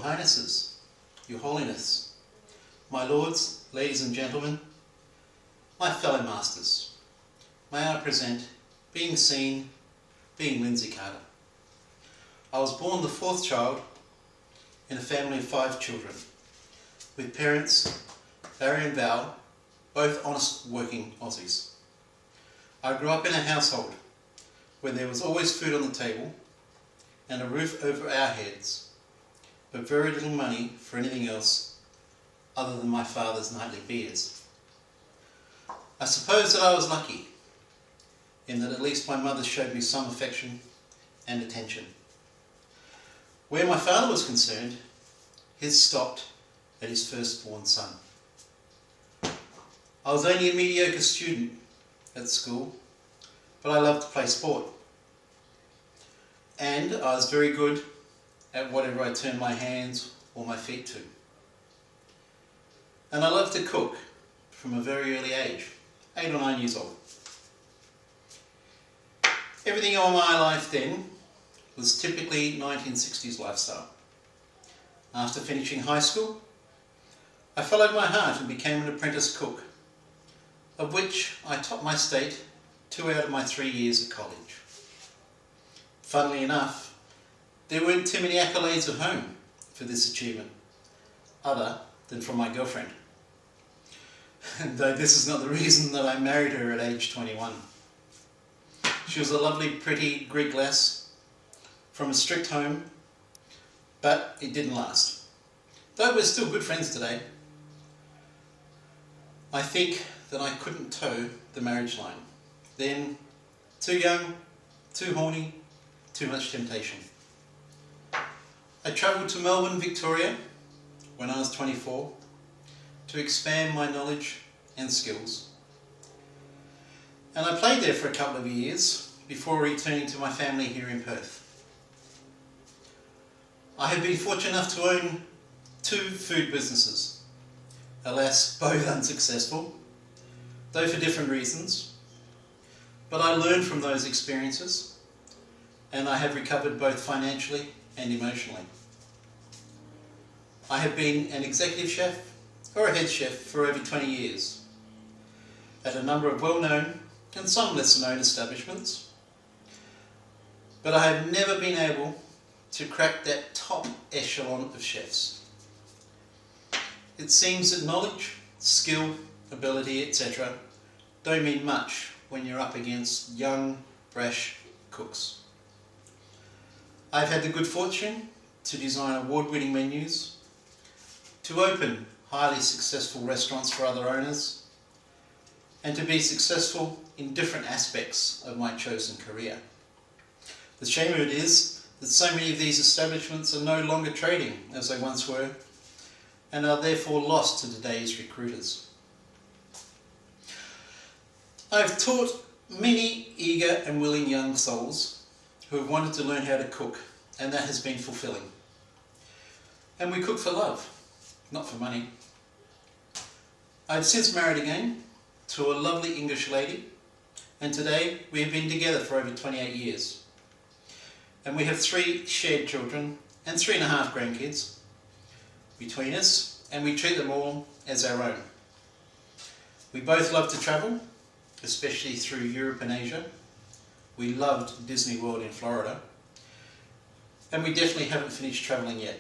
Your Highnesses, Your Holiness, my Lords, Ladies and Gentlemen, my fellow masters, may I present Being Seen, Being Lindsay Carter. I was born the fourth child in a family of 5 children, with parents, Barry and Val, both honest working Aussies. I grew up in a household where there was always food on the table and a roof over our heads, but very little money for anything else other than my father's nightly beers. I suppose that I was lucky in that at least my mother showed me some affection and attention. Where my father was concerned, his stopped at his firstborn son. I was only a mediocre student at school, but I loved to play sport. And I was very good at whatever I turned my hands or my feet to. And I loved to cook from a very early age, 8 or 9 years old. Everything in my life then was typically 1960s lifestyle. After finishing high school, I followed my heart and became an apprentice cook, of which I topped my state 2 out of my 3 years at college. Funnily enough, there weren't too many accolades at home for this achievement, other than from my girlfriend. And though this is not the reason that I married her at age 21. She was a lovely, pretty Greek lass from a strict home, but it didn't last. Though we're still good friends today, I think that I couldn't toe the marriage line. Then, too young, too horny, too much temptation. I travelled to Melbourne, Victoria, when I was 24, to expand my knowledge and skills. And I played there for a couple of years before returning to my family here in Perth. I have been fortunate enough to own 2 food businesses, alas, both unsuccessful, though for different reasons. But I learned from those experiences, and I have recovered both financially and emotionally. I have been an executive chef or a head chef for over 20 years at a number of well-known and some lesser-known establishments, but I have never been able to crack that top echelon of chefs. It seems that knowledge, skill, ability, etc. don't mean much when you're up against young, brash cooks. I've had the good fortune to design award-winning menus, to open highly successful restaurants for other owners, and to be successful in different aspects of my chosen career. The shame of it is that so many of these establishments are no longer trading as they once were, and are therefore lost to today's recruiters. I've taught many eager and willing young souls who have wanted to learn how to cook, and that has been fulfilling. And we cook for love, not for money. I've since married again to a lovely English lady, and today we have been together for over 28 years. And we have 3 shared children and 3.5 grandkids between us, and we treat them all as our own. We both love to travel, especially through Europe and Asia. We loved Disney World in Florida, and we definitely haven't finished travelling yet.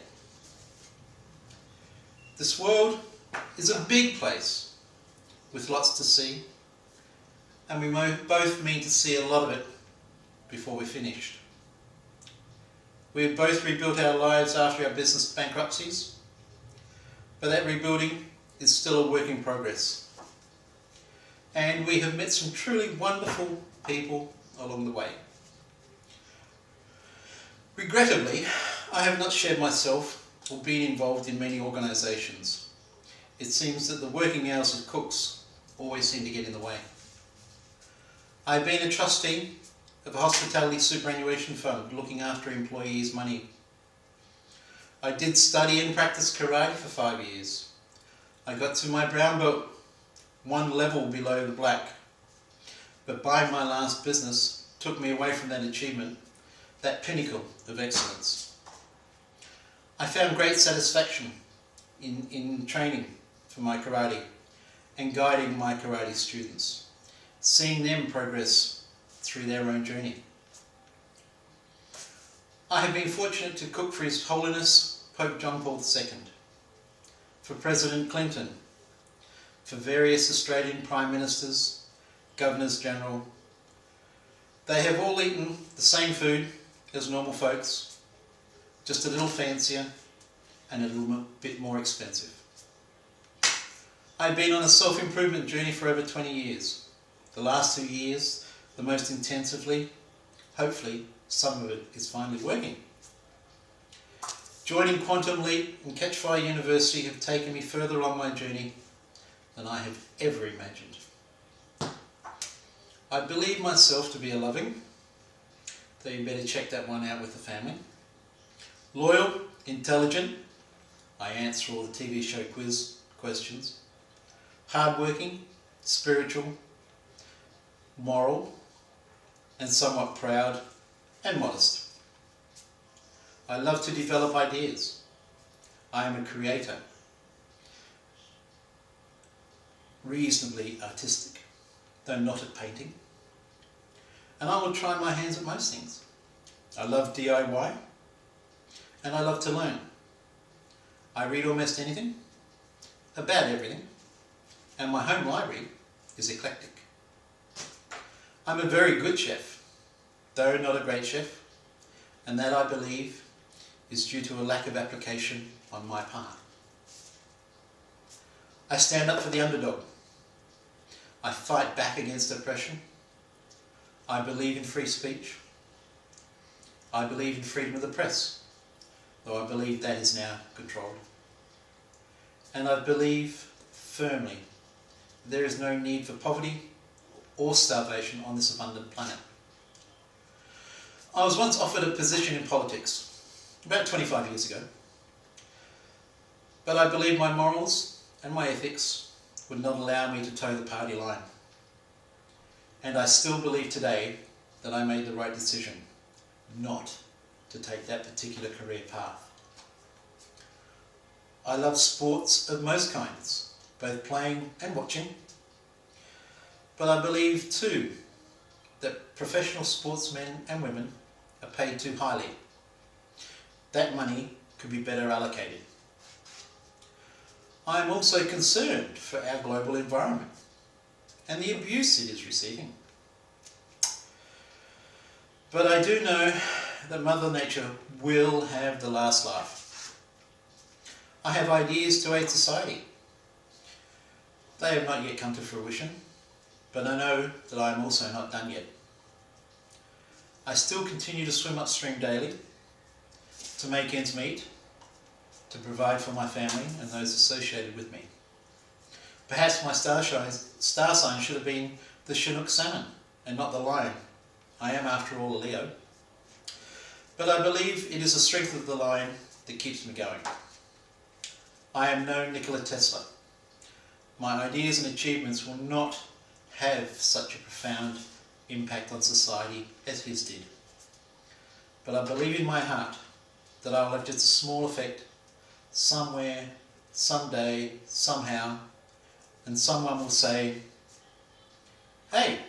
This world is a big place with lots to see, and we both mean to see a lot of it before we're finished. We have both rebuilt our lives after our business bankruptcies, but that rebuilding is still a work in progress. And we have met some truly wonderful people along the way. Regrettably, I have not shared myself or been involved in many organisations. It seems that the working hours of cooks always seem to get in the way. I've been a trustee of a hospitality superannuation fund looking after employees' money. I did study and practice karate for 5 years. I got to my brown belt, 1 level below the black. But buying my last business took me away from that achievement, that pinnacle of excellence. I found great satisfaction in training for my karate and guiding my karate students, seeing them progress through their own journey. I have been fortunate to cook for His Holiness Pope John Paul II, for President Clinton, for various Australian Prime Ministers, Governors General. They have all eaten the same food as normal folks, just a little fancier and a little bit more expensive. I've been on a self-improvement journey for over 20 years. The last 2 years, the most intensively. Hopefully, some of it is finally working. Joining Quantum Leap and Catchfire University have taken me further on my journey than I have ever imagined. I believe myself to be a loving, though you better check that one out with the family. Loyal, intelligent, I answer all the TV show quiz questions. Hardworking, spiritual, moral, and somewhat proud and modest. I love to develop ideas. I am a creator, reasonably artistic, though not at painting. And I will try my hands at most things. I love DIY, and I love to learn. I read almost anything, about everything, and my home library is eclectic. I'm a very good chef, though not a great chef, and that, I believe, is due to a lack of application on my part. I stand up for the underdog. I fight back against oppression. I believe in free speech. I believe in freedom of the press, though I believe that is now controlled. And I believe firmly there is no need for poverty or starvation on this abundant planet. I was once offered a position in politics, about 25 years ago, but I believe my morals and my ethics would not allow me to toe the party line. And I still believe today that I made the right decision not to take that particular career path. I love sports of most kinds, both playing and watching, but I believe too that professional sportsmen and women are paid too highly. That money could be better allocated. I am also concerned for our global environment and the abuse it is receiving. But I do know that Mother Nature will have the last laugh. I have ideas to aid society. They have not yet come to fruition, but I know that I am also not done yet. I still continue to swim upstream daily, to make ends meet, to provide for my family and those associated with me. Perhaps my star sign should have been the Chinook salmon and not the lion. I am, after all, a Leo. But I believe it is the strength of the lion that keeps me going. I am no Nikola Tesla. My ideas and achievements will not have such a profound impact on society as his did. But I believe in my heart that I will have just a small effect somewhere, someday, somehow, and someone will say, "Hey,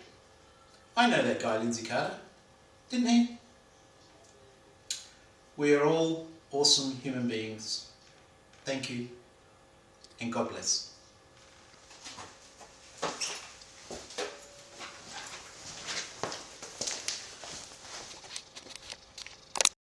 I know that guy Lindsay Carter, didn't he?" We are all awesome human beings. Thank you, and God bless.